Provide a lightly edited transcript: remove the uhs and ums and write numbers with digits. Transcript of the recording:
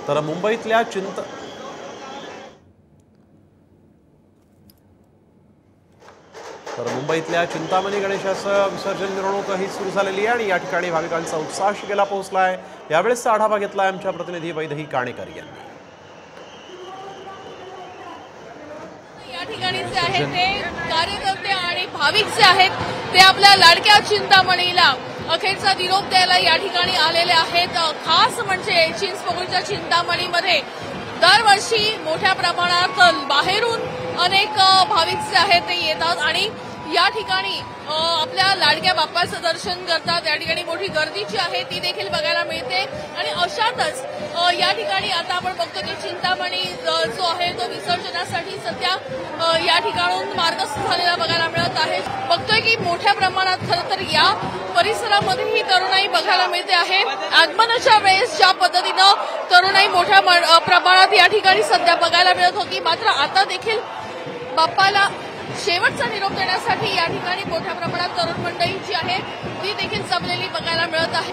तर मुंबईतल्या चिंतामणी गणेशाचं विसर्जन मिरवणूकही सुरू झालेली आहे आणि या ठिकाणी भाविकांचा उत्साह शिगेला पोहोचलाय। यावेळेस आढावा घेतलाय आमच्या प्रतिनिधी वैदेही काणेकर यांनी। या ठिकाणी जे आहेत ते कार्यकर्ते आणि भाविक जे आहेत ते आपल्या लाडक्या चिंतामणीला अखेरचा निरोप द्यायला या ठिकाणी आलेले आहेत। खास म्हणजे चिंचपोकळीच्या चिंतामणीमध्ये दरवर्षी मोठ्या प्रमाणात बाहेरून अनेक भाविक जे आहेत ते येतात आणि या ठिकाणी आपल्या लाडक्या बाप्पाचं दर्शन करतात। या ठिकाणी मोठी गर्दी जी आहे ती देखील बघायला मिळते आणि अशातच या ठिकाणी आता आपण बघतो की चिंतामणी जो आहे तो विसर्जनासाठी सध्या या ठिकाणून मार्गस्थ झालेला बघायला मिळत आहे। बघतोय की मोठ्या प्रमाणात खरं तर या परिसरामध्ये ही तरुणाई बघायला मिळते आहे। आगमनाच्या वेळेस ज्या पद्धतीनं तरुणाई मोठ्या प्रमाणात या ठिकाणी सध्या बघायला मिळत होती, मात्र आता देखील बाप्पाला शेवटचा निरोप देण्यासाठी या ठिकाणी मोठ्या प्रमाणात तरुण मंडळी जी आहे ती देखील जमलेली बघायला मिळत आहे।